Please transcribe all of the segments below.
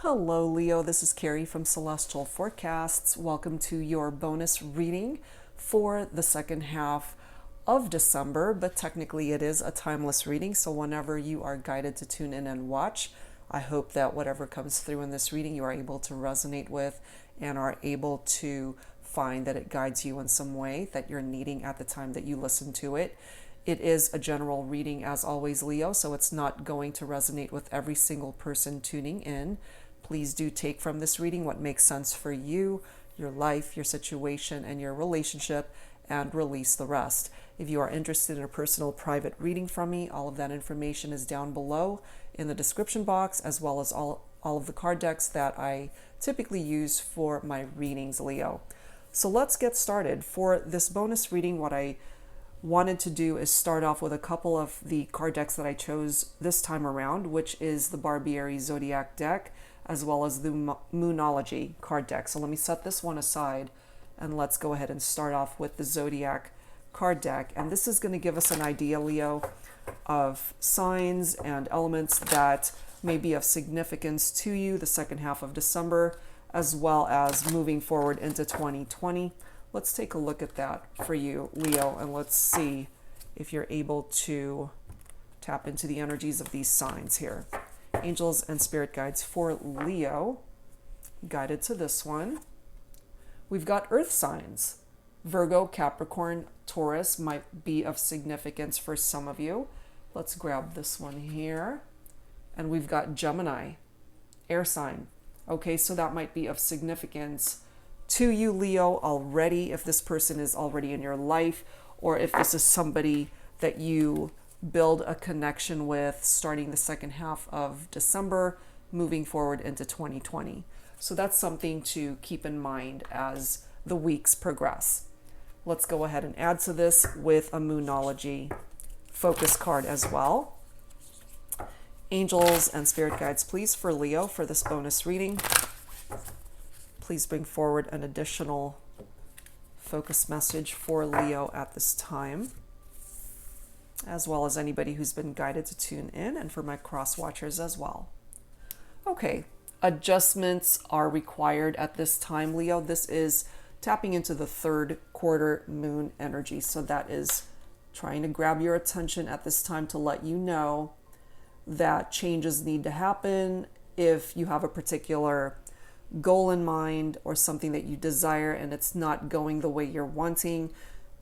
Hello, Leo. This is Carrie from Celestial Forecasts. Welcome to your bonus reading for the second half of December, but technically it is a timeless reading, so whenever you are guided to tune in and watch, I hope that whatever comes through in this reading you are able to resonate with and are able to find that it guides you in some way that you're needing at the time that you listen to it. It is a general reading, as always, Leo, so it's not going to resonate with every single person tuning in. Please do take from this reading what makes sense for you, your life, your situation, and your relationship, and release the rest. If you are interested in a personal private reading from me, all of that information is down below in the description box, as well as all of the card decks that I typically use for my readings, Leo. So let's get started. For this bonus reading, what I wanted to do is start off with a couple of the card decks that I chose this time around, which is the Barbieri Zodiac deck, as well as the Moonology card deck. So let me set this one aside and let's go ahead and start off with the Zodiac card deck. And this is going to give us an idea, Leo, of signs and elements that may be of significance to you the second half of December, as well as moving forward into 2020. Let's take a look at that for you, Leo, and let's see if you're able to tap into the energies of these signs here. Angels and spirit guides for Leo, guided to this one. We've got earth signs. Virgo, Capricorn, Taurus might be of significance for some of you. Let's grab this one here. And we've got Gemini, air sign. Okay, so that might be of significance to you, Leo, already, if this person is already in your life, or if this is somebody that you build a connection with starting the second half of December, moving forward into 2020. So that's something to keep in mind as the weeks progress. Let's go ahead and add to this with a Moonology focus card as well. Angels and spirit guides, please, for Leo for this bonus reading. Please bring forward an additional focus message for Leo at this time, as well as anybody who's been guided to tune in, and for my cross watchers as well. Okay, adjustments are required at this time, Leo. This is tapping into the third quarter moon energy. So that is trying to grab your attention at this time to let you know that changes need to happen. If you have a particular goal in mind or something that you desire and it's not going the way you're wanting,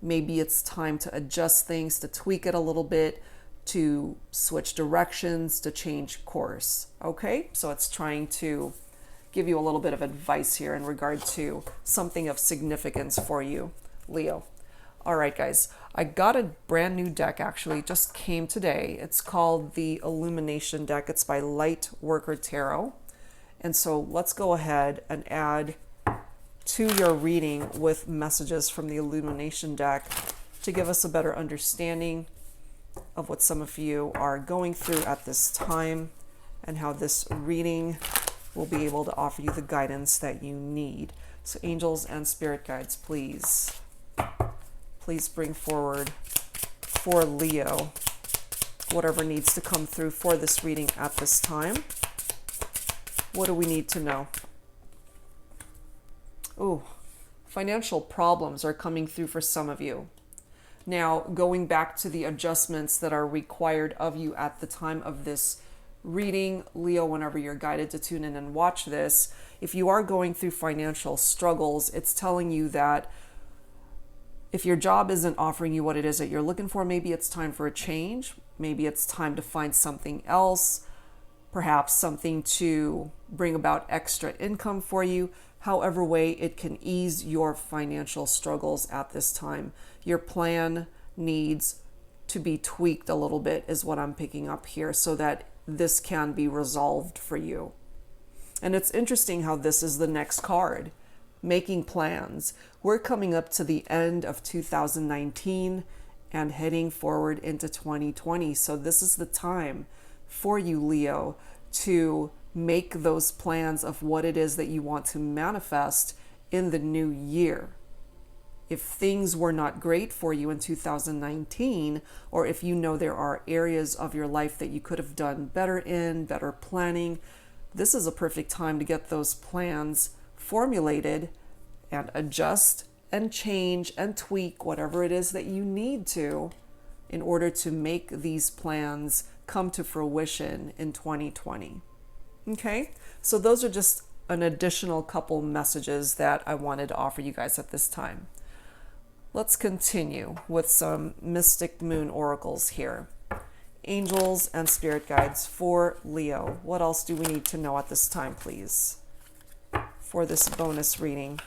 maybe it's time to adjust things, to tweak it a little bit, to switch directions, to change course. Okay, so it's trying to give you a little bit of advice here in regard to something of significance for you, Leo. All right, guys, I got a brand new deck, actually, just came today. It's called the Illumination deck. It's by Lightworker Tarot. And so let's go ahead and add to your reading with messages from the Illumination deck to give us a better understanding of what some of you are going through at this time and how this reading will be able to offer you the guidance that you need. So angels and spirit guides, please bring forward for Leo whatever needs to come through for this reading at this time. What do we need to know? Oh, financial problems are coming through for some of you. Now, going back to the adjustments that are required of you at the time of this reading, Leo, whenever you're guided to tune in and watch this, if you are going through financial struggles, it's telling you that if your job isn't offering you what it is that you're looking for, maybe it's time for a change. Maybe it's time to find something else, perhaps something to bring about extra income for you. However way it can ease your financial struggles at this time. Your plan needs to be tweaked a little bit is what I'm picking up here so that this can be resolved for you. And it's interesting how this is the next card, making plans. We're coming up to the end of 2019 and heading forward into 2020. So this is the time for you, Leo, to make those plans of what it is that you want to manifest in the new year. If things were not great for you in 2019, or if you know there are areas of your life that you could have done better in, better planning, this is a perfect time to get those plans formulated and adjust and change and tweak whatever it is that you need to in order to make these plans come to fruition in 2020. Okay, so those are just an additional couple messages that I wanted to offer you guys at this time. Let's continue with some Mystic Moon oracles here. Angels and spirit guides for Leo. What else do we need to know at this time, please, for this bonus reading?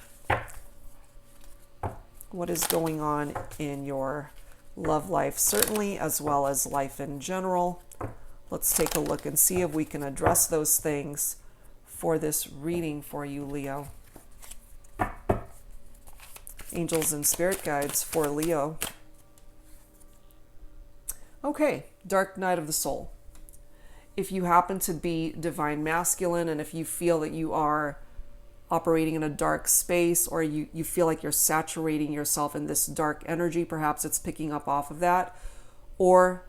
What is going on in your love life, certainly, as well as life in general? Let's take a look and see if we can address those things for this reading for you, Leo. Angels and spirit guides for Leo. Okay, dark night of the soul. If you happen to be divine masculine, and if you feel that you are operating in a dark space, or you feel like you're saturating yourself in this dark energy, perhaps it's picking up off of that. Or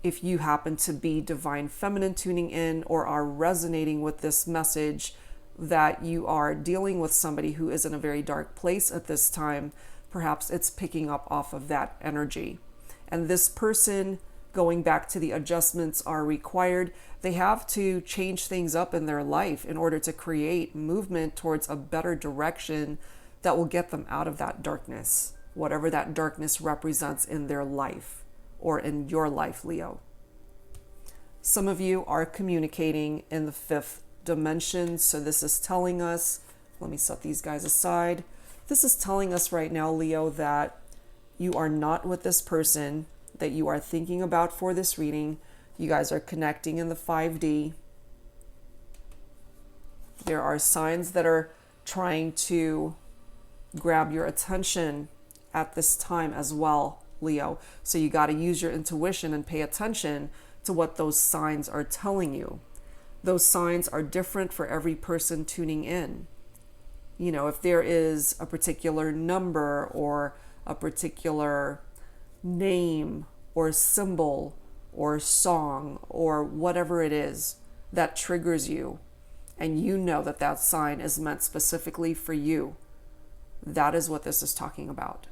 if you happen to be divine feminine tuning in, or are resonating with this message that you are dealing with somebody who is in a very dark place at this time, perhaps it's picking up off of that energy. And this person, going back to the adjustments are required. They have to change things up in their life in order to create movement towards a better direction that will get them out of that darkness, whatever that darkness represents in their life or in your life, Leo. Some of you are communicating in the fifth dimension. So this is telling us, let me set these guys aside. This is telling us right now, Leo, that you are not with this person that you are thinking about for this reading. You guys are connecting in the 5D. There are signs that are trying to grab your attention at this time as well, Leo. So you got to use your intuition and pay attention to what those signs are telling you. Those signs are different for every person tuning in. You know, if there is a particular number or a particular name or symbol or song or whatever it is that triggers you, and you know that that sign is meant specifically for you, that is what this is talking about.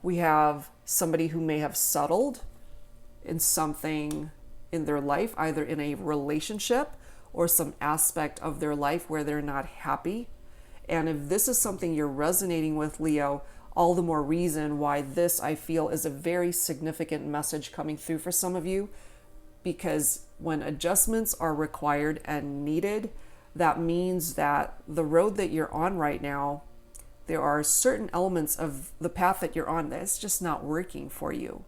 We have somebody who may have settled in something in their life, either in a relationship or some aspect of their life where they're not happy. And if this is something you're resonating with, Leo, all the more reason why this, I feel, is a very significant message coming through for some of you. Because when adjustments are required and needed, that means that the road that you're on right now, there are certain elements of the path that you're on that's just not working for you.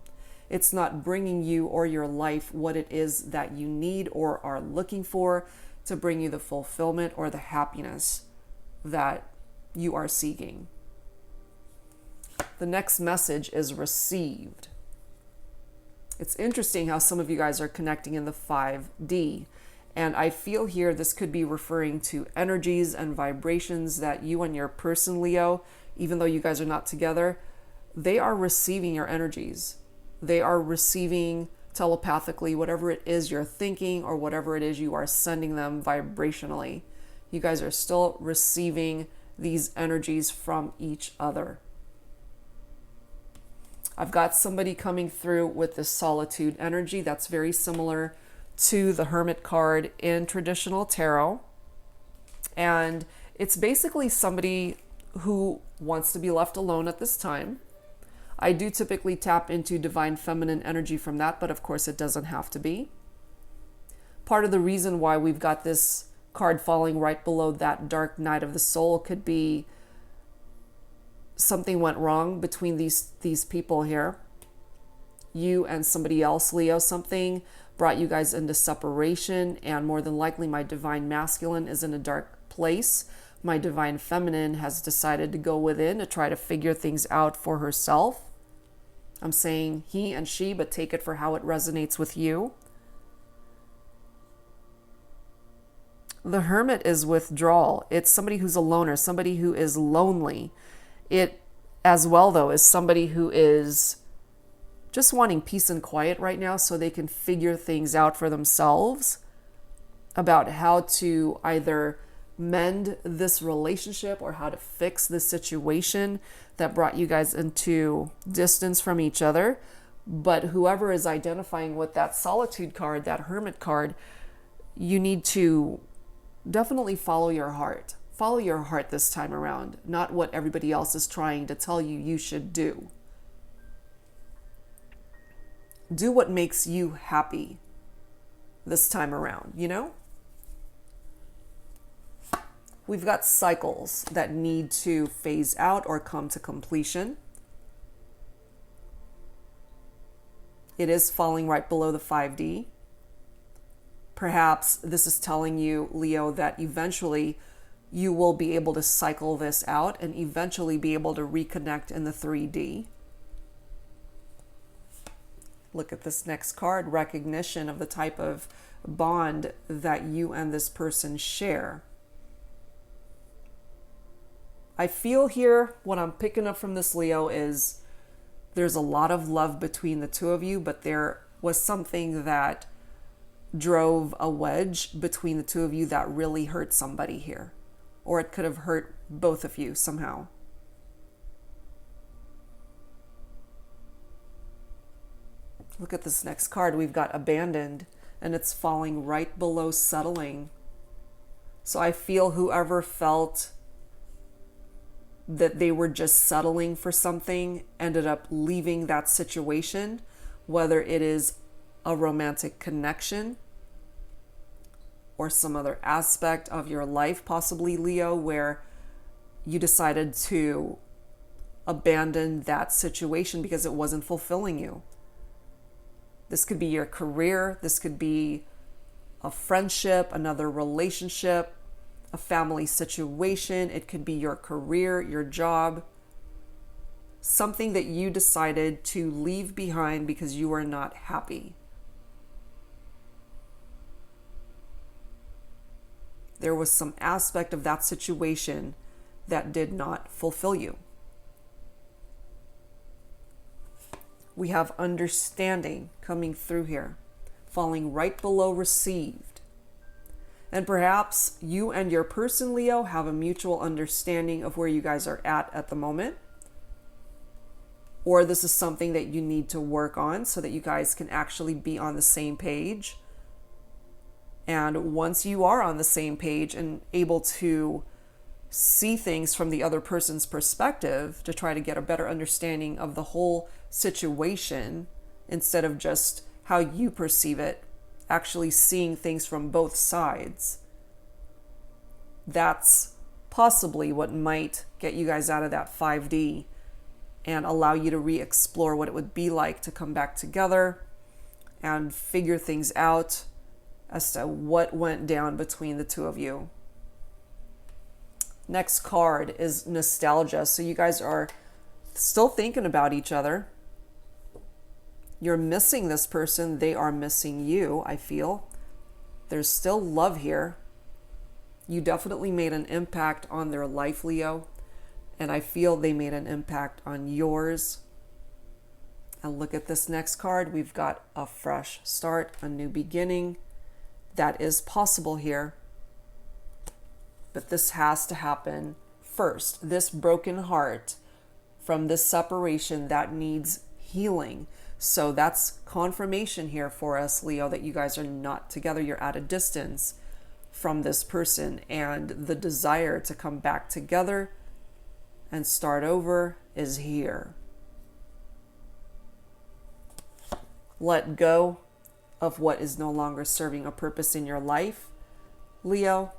It's not bringing you or your life what it is that you need or are looking for to bring you the fulfillment or the happiness that you are seeking. The next message is received. It's interesting how some of you guys are connecting in the 5D. And I feel here this could be referring to energies and vibrations that you and your person, Leo, even though you guys are not together, they are receiving your energies. They are receiving telepathically whatever it is you're thinking or whatever it is you are sending them vibrationally. You guys are still receiving these energies from each other. I've got somebody coming through with this solitude energy that's very similar to the Hermit card in traditional tarot. And it's basically somebody who wants to be left alone at this time. I do typically tap into divine feminine energy from that, but of course it doesn't have to be. Part of the reason why we've got this card falling right below that dark night of the soul could be something went wrong between these people here. You and somebody else, Leo, something brought you guys into separation, and more than likely my divine masculine is in a dark place. My divine feminine has decided to go within to try to figure things out for herself. I'm saying he and she, but take it for how it resonates with you. The Hermit is withdrawal. It's somebody who's a loner, somebody who is lonely. It as well, though, is somebody who is just wanting peace and quiet right now so they can figure things out for themselves. about how to either mend this relationship or how to fix this situation that brought you guys into distance from each other. But whoever is identifying with that solitude card, that hermit card, you need to definitely follow your heart. Follow your heart this time around, not what everybody else is trying to tell you you should do. Do what makes you happy this time around, you know? We've got cycles that need to phase out or come to completion. It is falling right below the 5D. Perhaps this is telling you, Leo, that eventually you will be able to cycle this out and eventually be able to reconnect in the 3D. Look at this next card, recognition of the type of bond that you and this person share. I feel here, what I'm picking up from this, Leo, is there's a lot of love between the two of you, but there was something that drove a wedge between the two of you that really hurt somebody here. Or it could have hurt both of you somehow. Look at this next card. We've got abandoned, and it's falling right below settling. So I feel whoever felt that they were just settling for something ended up leaving that situation, whether it is a romantic connection or some other aspect of your life, possibly, Leo, where you decided to abandon that situation because it wasn't fulfilling you. This could be your career. This could be a friendship, another relationship, a family situation. It could be your career, your job, something that you decided to leave behind because you are not happy. There was some aspect of that situation that did not fulfill you. We have understanding coming through here, falling right below received. And perhaps you and your person, Leo, have a mutual understanding of where you guys are at the moment. Or this is something that you need to work on so that you guys can actually be on the same page. And once you are on the same page and able to see things from the other person's perspective to try to get a better understanding of the whole situation instead of just how you perceive it, actually seeing things from both sides, that's possibly what might get you guys out of that 5D and allow you to re-explore what it would be like to come back together and figure things out as to what went down between the two of you. Next card is nostalgia. So you guys are still thinking about each other. You're missing this person. They are missing you, I feel. There's still love here. You definitely made an impact on their life, Leo. And I feel they made an impact on yours. And look at this next card. We've got a fresh start, a new beginning. That is possible here. But this has to happen first. This broken heart from this separation that needs healing. So that's confirmation here for us, Leo, that you guys are not together. You're at a distance from this person. And the desire to come back together and start over is here. Let go of what is no longer serving a purpose in your life, Leo.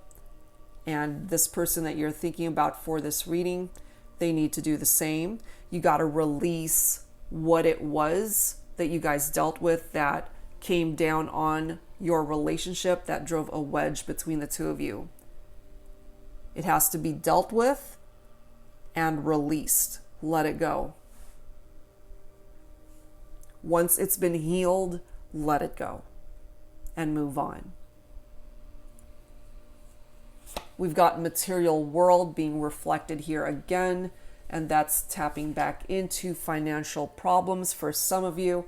And this person that you're thinking about for this reading, they need to do the same. You got to release what it was that you guys dealt with that came down on your relationship that drove a wedge between the two of you. It has to be dealt with and released. Let it go. Once it's been healed, let it go and move on. We've got material world being reflected here again, and that's tapping back into financial problems for some of you.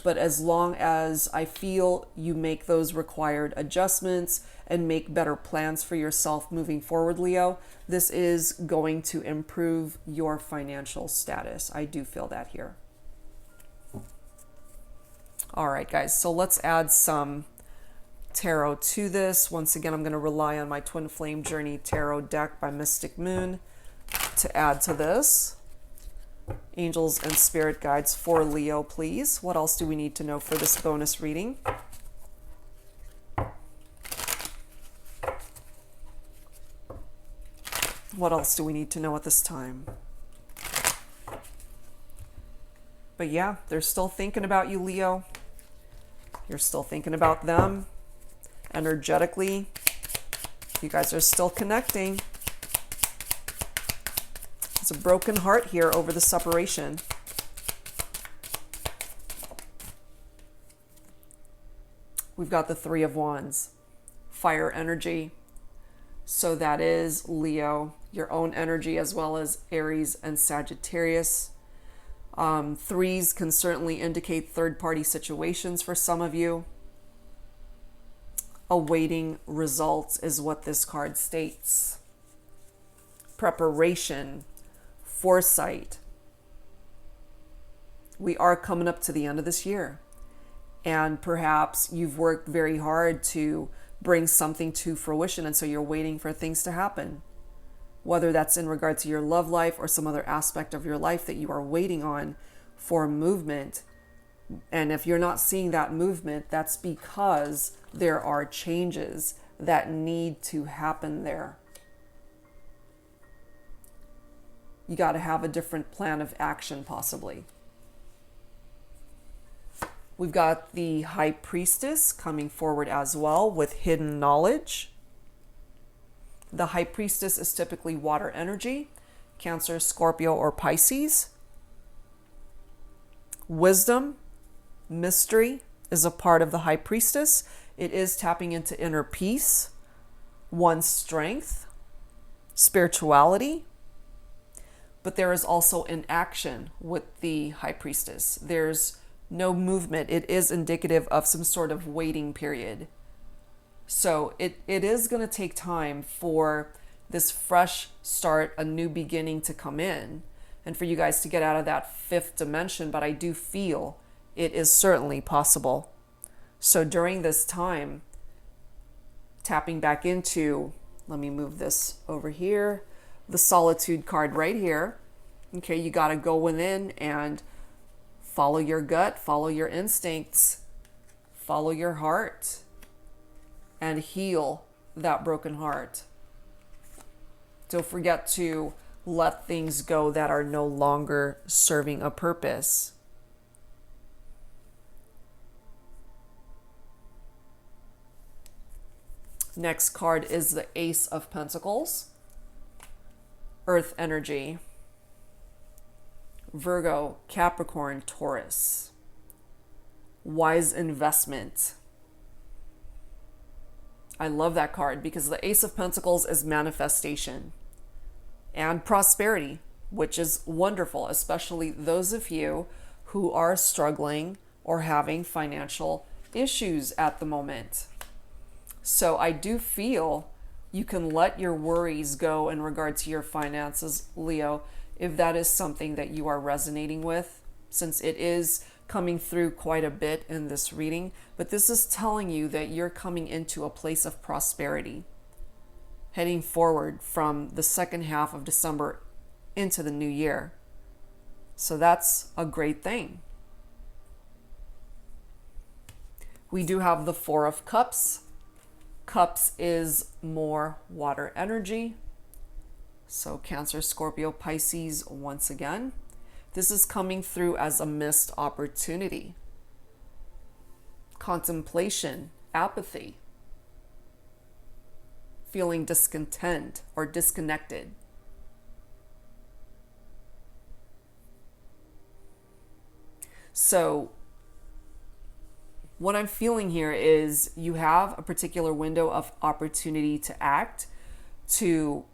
But as long as I feel you make those required adjustments and make better plans for yourself moving forward, Leo, this is going to improve your financial status. I do feel that here. All right, guys, so let's add some tarot to this. Once again, I'm going to rely on my Twin Flame Journey Tarot deck by Mystic Moon to add to this. Angels and spirit guides for Leo, please. What else do we need to know for this bonus reading? What else do we need to know at this time? But yeah, they're still thinking about you, Leo. You're still thinking about them. Energetically, you guys are still connecting. It's a broken heart here over the separation. We've got the Three of Wands, fire energy. So that is Leo, your own energy, as well as Aries and Sagittarius. Threes can certainly indicate third-party situations for some of you. Awaiting results is what this card states. Preparation, foresight. We are coming up to the end of this year, and perhaps you've worked very hard to bring something to fruition, and so you're waiting for things to happen, whether that's in regard to your love life or some other aspect of your life that you are waiting on for movement. And if you're not seeing that movement, that's because there are changes that need to happen there. You got to have a different plan of action, possibly. We've got the High Priestess coming forward as well with hidden knowledge. The High Priestess is typically water energy, Cancer, Scorpio, or Pisces. Wisdom, mystery is a part of the High Priestess. It is tapping into inner peace, one's strength, spirituality. But there is also an action with the High Priestess. There's no movement. It is indicative of some sort of waiting period. So it is going to take time for this fresh start, a new beginning to come in, and for you guys to get out of that fifth dimension. But I do feel it is certainly possible. So during this time, tapping back into, let me move this over here, the Solitude card right here. Okay, you got to go within and follow your gut, follow your instincts, follow your heart, and heal that broken heart. Don't forget to let things go that are no longer serving a purpose. Next card is the Ace of Pentacles, Earth energy. Virgo, Capricorn, Taurus. Wise investment. I love that card because the Ace of Pentacles is manifestation and prosperity, which is wonderful, especially those of you who are struggling or having financial issues at the moment. So I do feel you can let your worries go in regard to your finances, Leo, if that is something that you are resonating with, since it is coming through quite a bit in this reading. But this is telling you that you're coming into a place of prosperity, heading forward from the second half of December into the new year. So that's a great thing. We do have the Four of Cups. Cups is more water energy. So Cancer, Scorpio, Pisces once again. This is coming through as a missed opportunity. Contemplation, apathy, feeling discontent or disconnected. So what I'm feeling here is you have a particular window of opportunity to act, to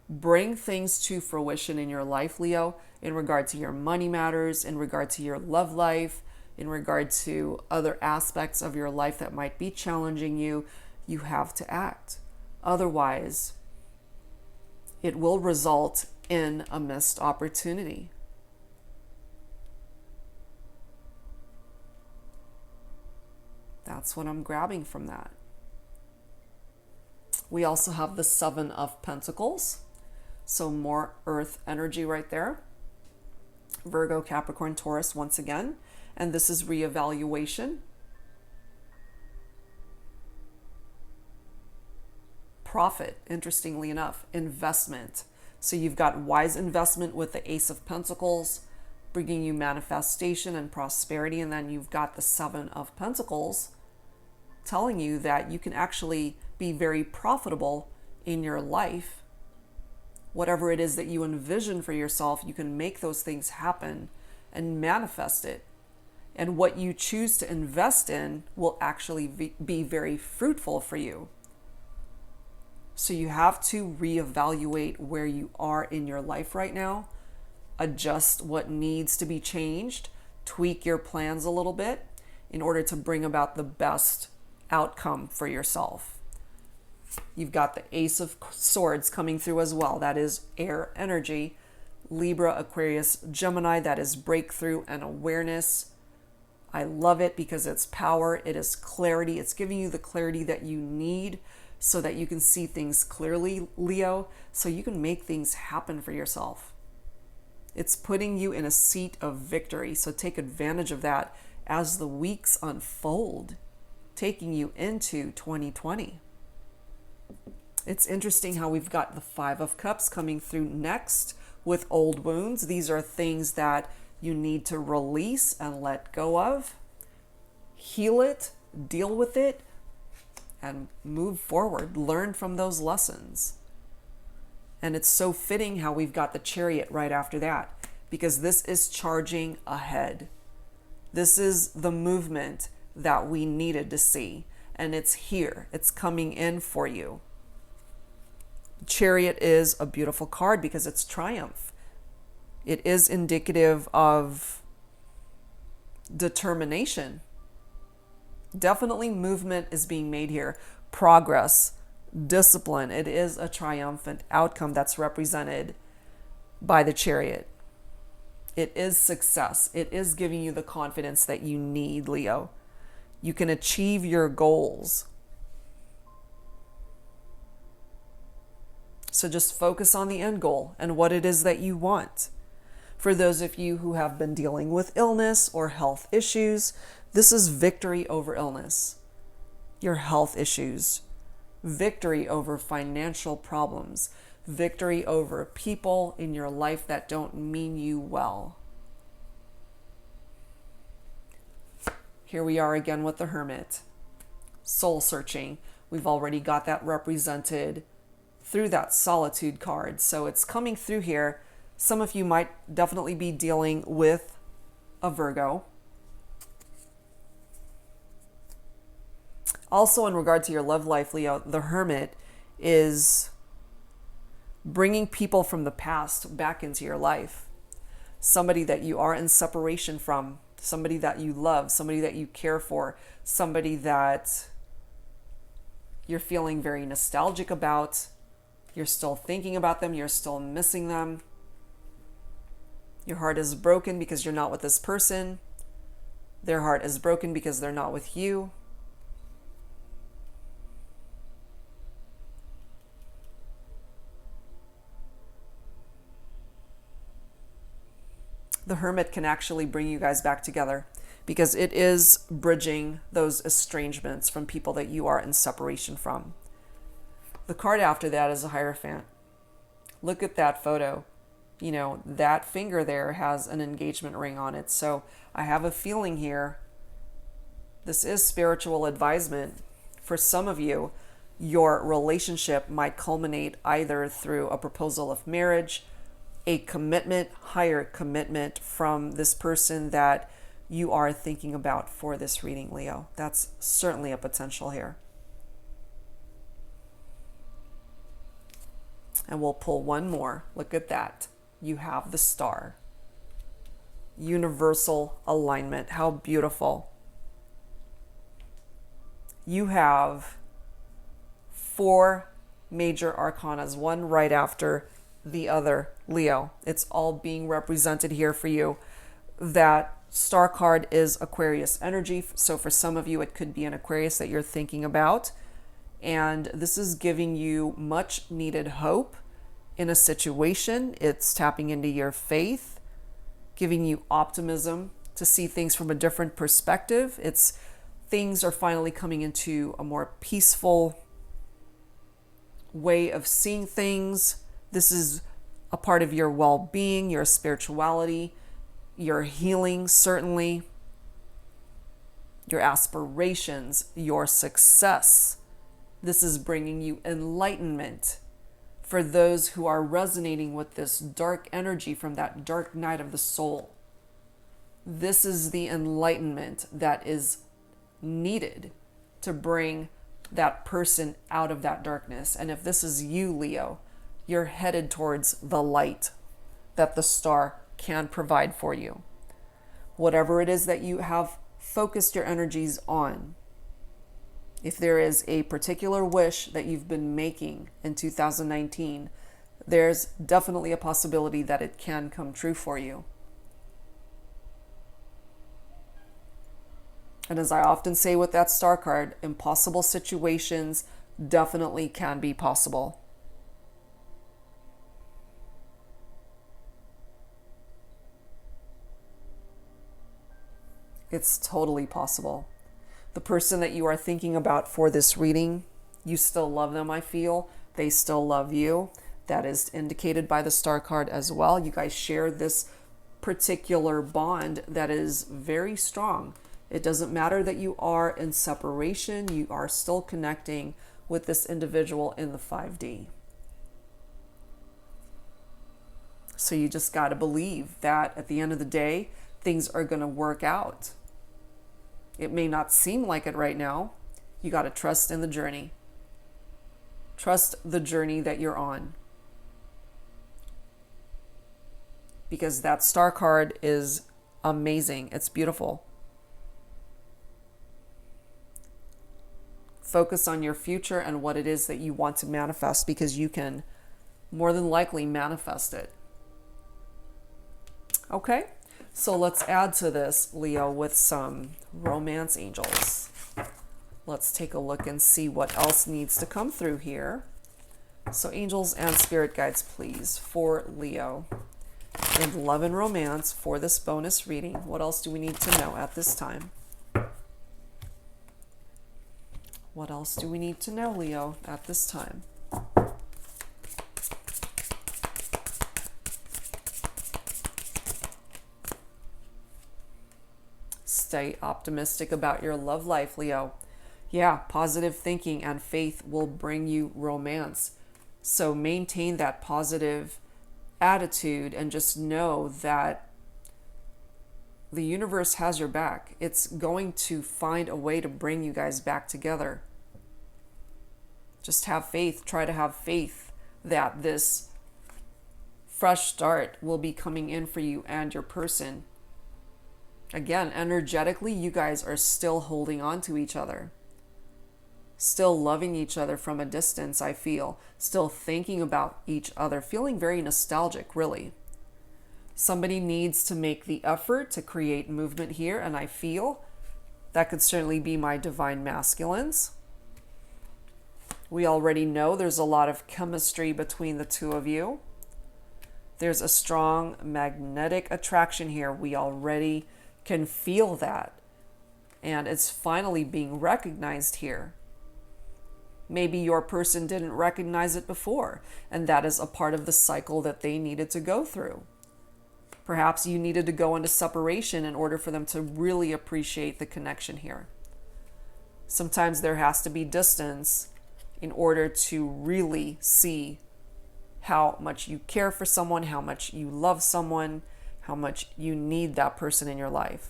bring things to fruition in your life, Leo, in regard to your money matters, in regard to your love life, in regard to other aspects of your life that might be challenging you, you have to act. Otherwise, it will result in a missed opportunity. That's what I'm grabbing from that. We also have the Seven of Pentacles. So more earth energy right there. Virgo, Capricorn, Taurus once again. And this is reevaluation. Profit, interestingly enough. Investment. So you've got wise investment with the Ace of Pentacles, bringing you manifestation and prosperity. And then you've got the Seven of Pentacles, telling you that you can actually be very profitable in your life. Whatever it is that you envision for yourself, you can make those things happen and manifest it. And what you choose to invest in will actually be very fruitful for you. So you have to reevaluate where you are in your life right now, adjust what needs to be changed, tweak your plans a little bit in order to bring about the best outcome for yourself. You've got the Ace of Swords coming through as well. That is air energy. Libra, Aquarius, Gemini, that is breakthrough and awareness. I love it because it's power. It is clarity. It's giving you the clarity that you need so that you can see things clearly, Leo, so you can make things happen for yourself. It's putting you in a seat of victory. So take advantage of that as the weeks unfold, taking you into 2020. It's interesting how we've got the Five of Cups coming through next with old wounds. These are things that you need to release and let go of, heal it, deal with it, and move forward. Learn from those lessons. And it's so fitting how we've got the Chariot right after that, because this is charging ahead. This is the movement that we needed to see. And it's here. It's coming in for you. Chariot is a beautiful card because it's triumph. It is indicative of determination. Definitely movement is being made here. Progress, discipline. It is a triumphant outcome that's represented by the Chariot. It is success. It is giving you the confidence that you need, Leo. You can achieve your goals. So just focus on the end goal and what it is that you want. For those of you who have been dealing with illness or health issues, this is victory over illness, your health issues, victory over financial problems, victory over people in your life that don't mean you well. Here we are again with the Hermit. Soul searching. We've already got that represented through that Solitude card. So it's coming through here. Some of you might definitely be dealing with a Virgo. Also, in regard to your love life, Leo, the Hermit is bringing people from the past back into your life. Somebody that you are in separation from, somebody that you love, somebody that you care for, somebody that you're feeling very nostalgic about. You're still thinking about them. You're still missing them. Your heart is broken because you're not with this person. Their heart is broken because they're not with you. The Hermit can actually bring you guys back together because it is bridging those estrangements from people that you are in separation from. The card after that is a Hierophant. Look at that photo. You know, that finger there has an engagement ring on it. So I have a feeling here, this is spiritual advisement. For some of you, your relationship might culminate either through a proposal of marriage, a commitment, higher commitment from this person that you are thinking about for this reading, Leo. That's certainly a potential here. And we'll pull one more. Look at that. You have the Star. universal alignment. How beautiful. You have 4 major arcanas, one right after the other, Leo. It's all being represented here for you. That star card is Aquarius energy. So for some of you, it could be an Aquarius that you're thinking about. And this is giving you much needed hope in a situation. It's tapping into your faith, giving you optimism to see things from a different perspective. It's things are finally coming into a more peaceful way of seeing things. This is a part of your well-being, your spirituality, your healing, certainly, your aspirations, your success. This is bringing you enlightenment for those who are resonating with this dark energy from that dark night of the soul. This is the enlightenment that is needed to bring that person out of that darkness. And if this is you, Leo, you're headed towards the light that the star can provide for you. Whatever it is that you have focused your energies on, if there is a particular wish that you've been making in 2019, there's definitely a possibility that it can come true for you. And as I often say with that star card, impossible situations definitely can be possible. It's totally possible. The person that you are thinking about for this reading, you still love them, I feel. They still love you. That is indicated by the star card as well. You guys share this particular bond that is very strong. It doesn't matter that you are in separation. You are still connecting with this individual in the 5D. So you just got to believe that at the end of the day, things are going to work out. It may not seem like it right now. You got to trust in the journey. Trust the journey that you're on. Because that star card is amazing. It's beautiful. Focus on your future and what it is that you want to manifest, because you can more than likely manifest it. Okay? So let's add to this, Leo, with some romance angels. Let's take a look and see what else needs to come through here. So angels and spirit guides, please, for Leo. In love and romance for this bonus reading. What else do we need to know at this time? What else do we need to know, Leo, at this time? Stay optimistic about your love life, Leo. Yeah, positive thinking and faith will bring you romance. So maintain that positive attitude and just know that the universe has your back. It's going to find a way to bring you guys back together. Just have faith. Try to have faith that this fresh start will be coming in for you and your person. Again, energetically, you guys are still holding on to each other. Still loving each other from a distance, I feel. Still thinking about each other. Feeling very nostalgic, really. Somebody needs to make the effort to create movement here, and I feel that could certainly be my divine masculines. We already know there's a lot of chemistry between the two of you. There's a strong magnetic attraction here. We already can feel that. And it's finally being recognized here. Maybe your person didn't recognize it before, and that is a part of the cycle that they needed to go through. Perhaps you needed to go into separation in order for them to really appreciate the connection here. Sometimes there has to be distance in order to really see how much you care for someone, how much you love someone, how much you need that person in your life.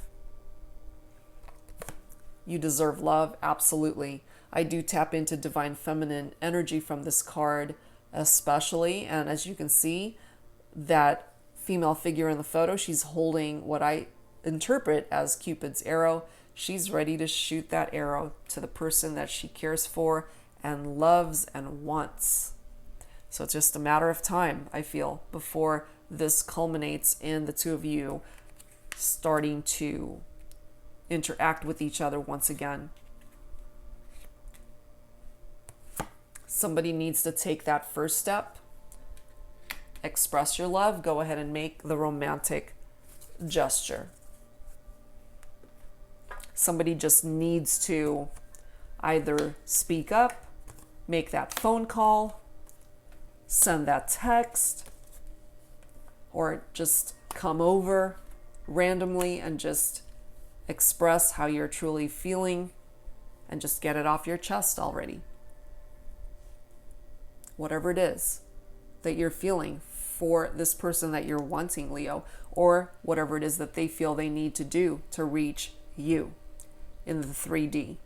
You deserve love, absolutely. I do tap into divine feminine energy from this card especially, and as you can see, that female figure in the photo, she's holding what I interpret as Cupid's arrow. She's ready to shoot that arrow to the person that she cares for and loves and wants. So it's just a matter of time, I feel, before this culminates in the two of you starting to interact with each other once again. Somebody needs to take that first step, express your love, go ahead and make the romantic gesture. Somebody just needs to either speak up, make that phone call, send that text, or just come over randomly and just express how you're truly feeling and just get it off your chest already. Whatever it is that you're feeling for this person that you're wanting, Leo, or whatever it is that they feel they need to do to reach you in the 3D.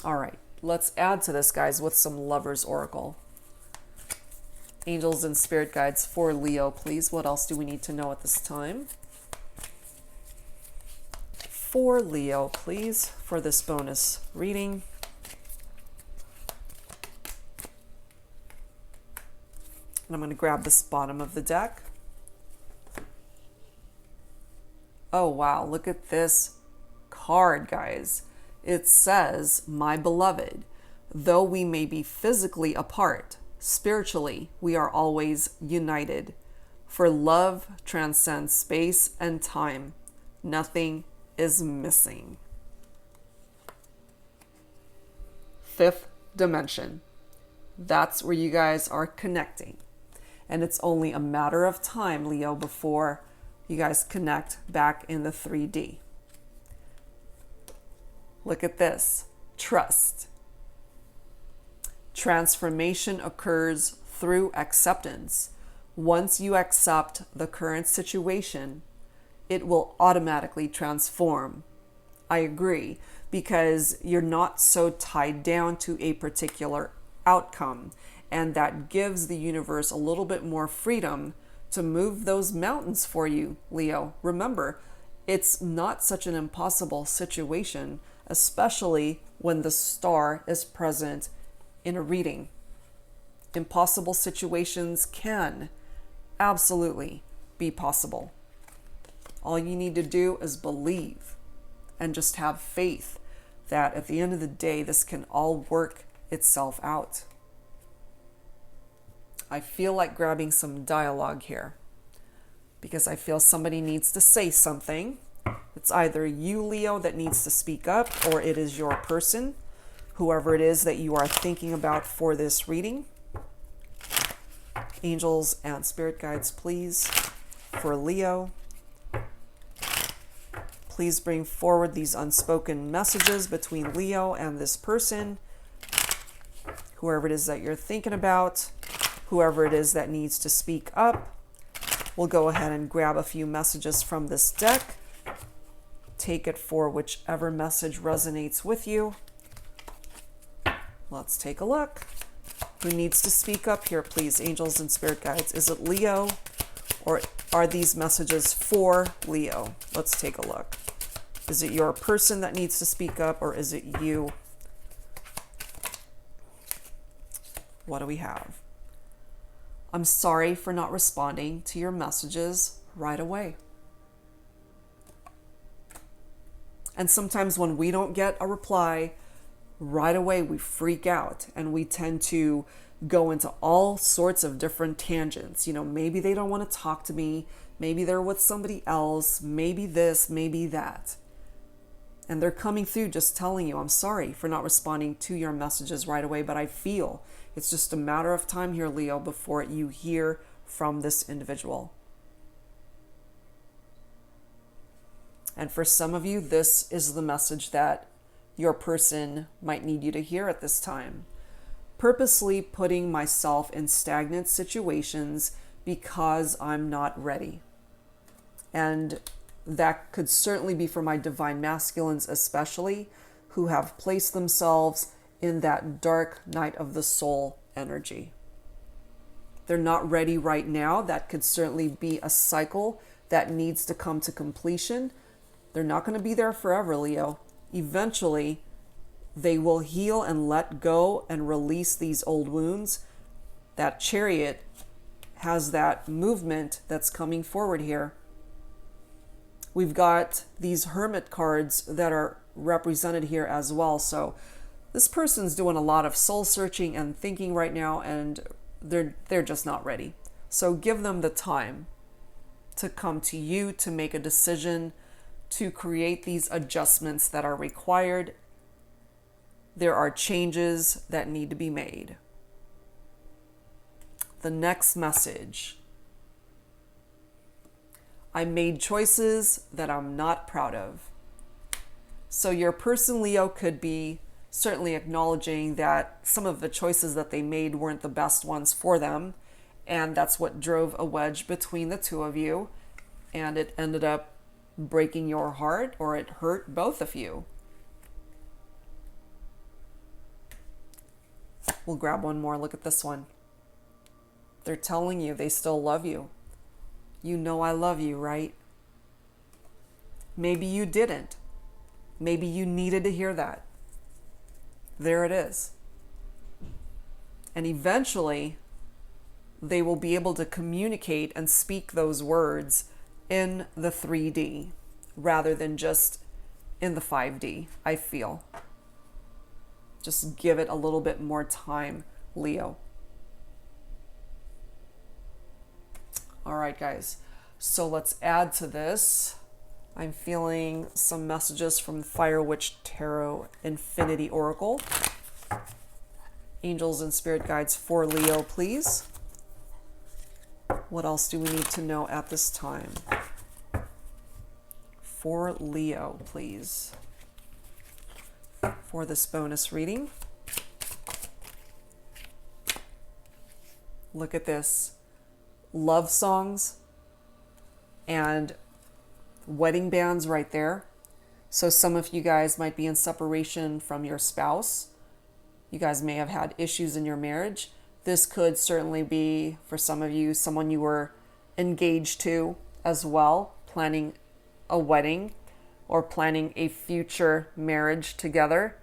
All right, let's add to this, guys, with some Lover's Oracle. Angels and spirit guides for Leo, please. What else do we need to know at this time? For Leo, please, for this bonus reading. And I'm going to grab this bottom of the deck. Oh, wow. Look at this card, guys. It says, my beloved, though we may be physically apart, spiritually, we are always united. For love transcends space and time. Nothing is missing. Fifth dimension. That's where you guys are connecting. And it's only a matter of time, Leo, before you guys connect back in the 3D. Look at this. Trust. Transformation occurs through acceptance. Once you accept the current situation, it will automatically transform. I agree, because you're not so tied down to a particular outcome, and that gives the universe a little bit more freedom to move those mountains for you, Leo. Remember, it's not such an impossible situation, especially when the star is present in a reading. Impossible situations can absolutely be possible. All you need to do is believe and just have faith that at the end of the day, this can all work itself out. I feel like grabbing some dialogue here because I feel somebody needs to say something. It's either you, Leo, that needs to speak up, or it is your person, whoever it is that you are thinking about for this reading. Angels and spirit guides, please, for Leo. Please bring forward these unspoken messages between Leo and this person, whoever it is that you're thinking about, whoever it is that needs to speak up. We'll go ahead and grab a few messages from this deck. Take it for whichever message resonates with you. Let's take a look. Who needs to speak up here, please, angels and spirit guides? Is it Leo, or are these messages for Leo? Let's take a look. Is it your person that needs to speak up, or is it you? What do we have? I'm sorry for not responding to your messages right away. And sometimes when we don't get a reply right away, we freak out and we tend to go into all sorts of different tangents. You know, maybe they don't want to talk to me. Maybe they're with somebody else. Maybe this, maybe that. And they're coming through just telling you, I'm sorry for not responding to your messages right away, but I feel it's just a matter of time here, Leo, before you hear from this individual. And for some of you, this is the message that your person might need you to hear at this time. Purposely putting myself in stagnant situations because I'm not ready. And that could certainly be for my divine masculines especially, who have placed themselves in that dark night of the soul energy. They're not ready right now. That could certainly be a cycle that needs to come to completion. They're not going to be there forever, Leo. Eventually, they will heal and let go and release these old wounds. That Chariot has that movement that's coming forward here. We've got these Hermit cards that are represented here as well. So this person's doing a lot of soul searching and thinking right now, and they're just not ready. So give them the time to come to you, to make a decision, to create these adjustments that are required. There are changes that need to be made. The next message. I made choices that I'm not proud of. So your person, Leo, could be certainly acknowledging that some of the choices that they made weren't the best ones for them. And that's what drove a wedge between the two of you. And it ended up breaking your heart, or it hurt both of you. We'll grab one more. Look at this one. They're telling you they still love you. You know I love you, right? Maybe you didn't. Maybe you needed to hear that. There it is. And eventually, they will be able to communicate and speak those words in the 3D rather than just in the 5D, I feel. Just give it a little bit more time, Leo. All right, guys. So let's add to this. I'm feeling some messages from Fire Witch Tarot Infinity Oracle. Angels and spirit guides for Leo, please. What else do we need to know at this time? For Leo, please. For this bonus reading. Look at this. Love songs and wedding bands right there. So some of you guys might be in separation from your spouse. You guys may have had issues in your marriage. This could certainly be, for some of you, someone you were engaged to as well, planning a wedding or planning a future marriage together.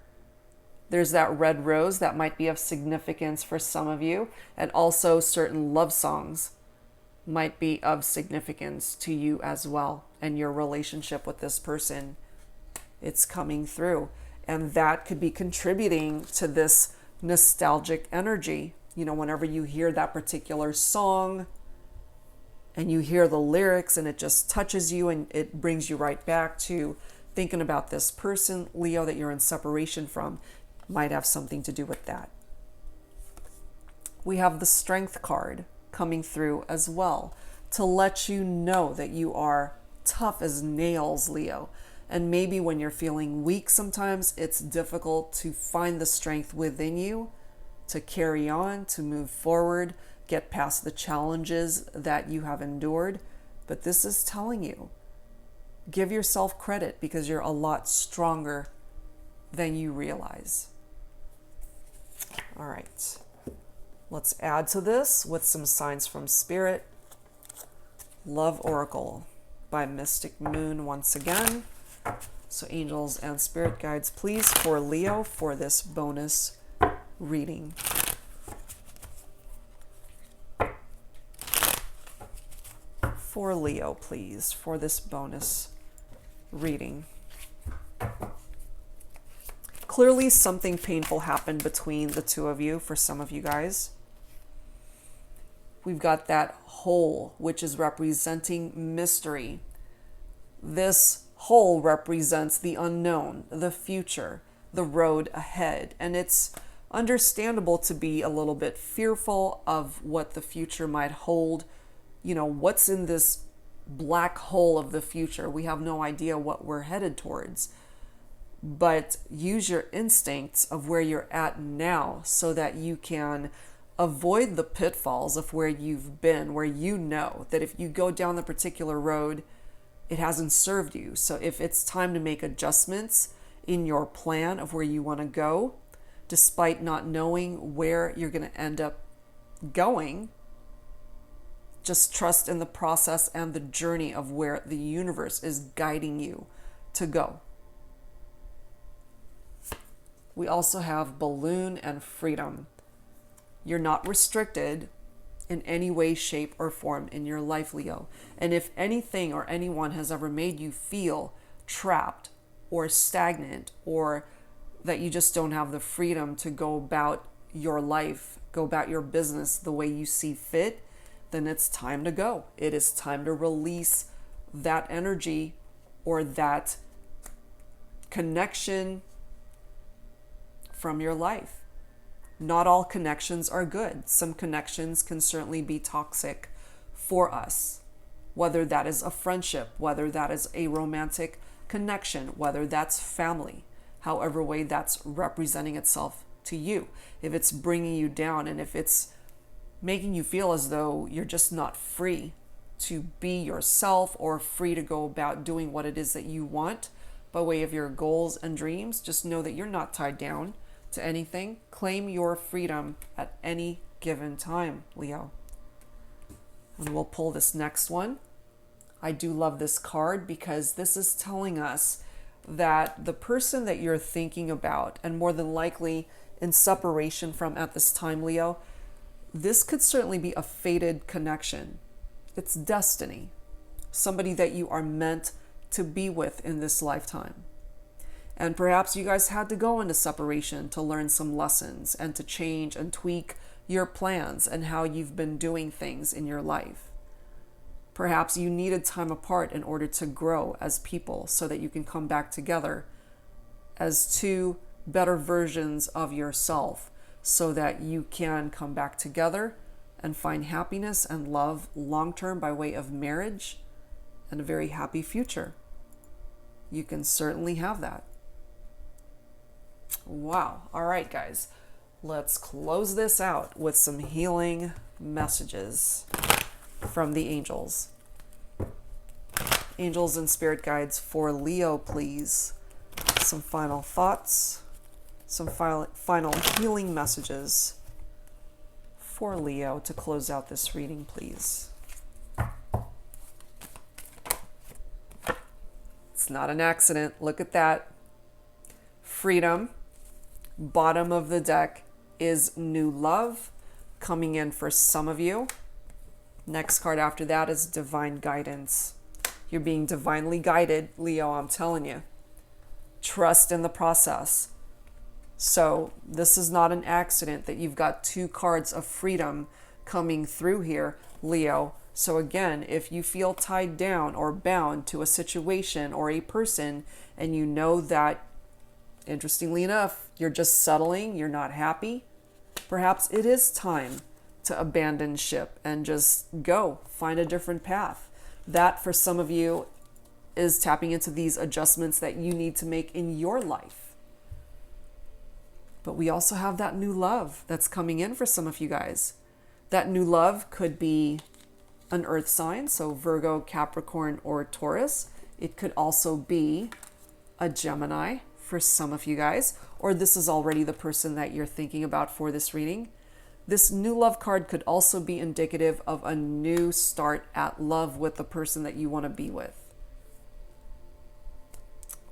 There's that red rose that might be of significance for some of you, and also certain love songs might be of significance to you as well, and your relationship with this person. It's coming through, and that could be contributing to this nostalgic energy. You know, whenever you hear that particular song and you hear the lyrics and it just touches you and it brings you right back to thinking about this person, Leo, that you're in separation from, might have something to do with that. We have the Strength card coming through as well to let you know that you are tough as nails, Leo. And maybe when you're feeling weak sometimes, it's difficult to find the strength within you to carry on, to move forward, get past the challenges that you have endured. But this is telling you, give yourself credit because you're a lot stronger than you realize. All right. Let's add to this with some signs from Spirit. Love Oracle by Mystic Moon once again. So angels and spirit guides, please, for Leo for this bonus reading. For Leo, please, for this bonus reading. Clearly something painful happened between the two of you for some of you guys. We've got that hole, which is representing mystery. This hole represents the unknown, the future, the road ahead. And it's understandable to be a little bit fearful of what the future might hold. You know, what's in this black hole of the future? We have no idea what we're headed towards. But use your instincts of where you're at now so that you can avoid the pitfalls of where you've been, where you know that if you go down the particular road, it hasn't served you. So if it's time to make adjustments in your plan of where you want to go, despite not knowing where you're going to end up going, Just trust in the process and the journey of where the universe is guiding you to go. We also have balloon and freedom. You're not restricted in any way, shape, or form in your life, Leo. And if anything or anyone has ever made you feel trapped or stagnant, or that you just don't have the freedom to go about your life, go about your business the way you see fit, then it's time to go. It is time to release that energy or that connection from your life. Not all connections are good. Some connections can certainly be toxic for us, whether that is a friendship, whether that is a romantic connection, whether that's family, however way that's representing itself to you. If it's bringing you down and if it's making you feel as though you're just not free to be yourself or free to go about doing what it is that you want by way of your goals and dreams, just know that you're not tied down to anything. Claim your freedom at any given time, Leo. And we'll pull this next one. I do love this card because this is telling us that the person that you're thinking about, and more than likely in separation from at this time, Leo, this could certainly be a fated connection. It's destiny. Somebody that you are meant to be with in this lifetime. And perhaps you guys had to go into separation to learn some lessons and to change and tweak your plans and how you've been doing things in your life. Perhaps you needed time apart in order to grow as people so that you can come back together as two better versions of yourself so that you can come back together and find happiness and love long-term by way of marriage and a very happy future. You can certainly have that. Wow. All right, guys. Let's close this out with some healing messages from the angels. Angels and spirit guides for Leo, please. Some final thoughts, some final healing messages for Leo to close out this reading, please. It's not an accident. Look at that. Freedom. Bottom of the deck is new love coming in for some of you. Next card after that is divine guidance. You're being divinely guided, Leo, I'm telling you. Trust in the process. So this is not an accident that you've got two cards of freedom coming through here, Leo. So again, if you feel tied down or bound to a situation or a person, and you know that, interestingly enough, you're just settling, you're not happy, perhaps it is time to abandon ship and just go find a different path. That, for some of you, is tapping into these adjustments that you need to make in your life. But we also have that new love that's coming in for some of you guys. That new love could be an earth sign, so Virgo, Capricorn, or Taurus. It could also be a Gemini for some of you guys, or this is already the person that you're thinking about for this reading. This new love card could also be indicative of a new start at love with the person that you want to be with.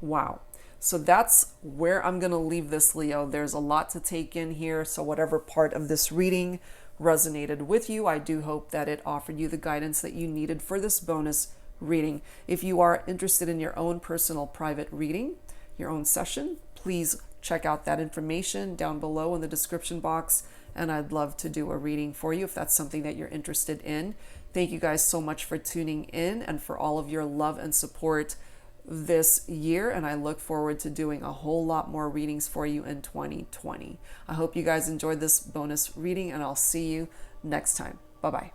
Wow. So that's where I'm going to leave this, Leo. There's a lot to take in here. So whatever part of this reading resonated with you, I do hope that it offered you the guidance that you needed for this bonus reading. If you are interested in your own personal private reading, your own session, please check out that information down below in the description box. And I'd love to do a reading for you if that's something that you're interested in. Thank you guys so much for tuning in and for all of your love and support this year. And I look forward to doing a whole lot more readings for you in 2020. I hope you guys enjoyed this bonus reading, and I'll see you next time. Bye-bye.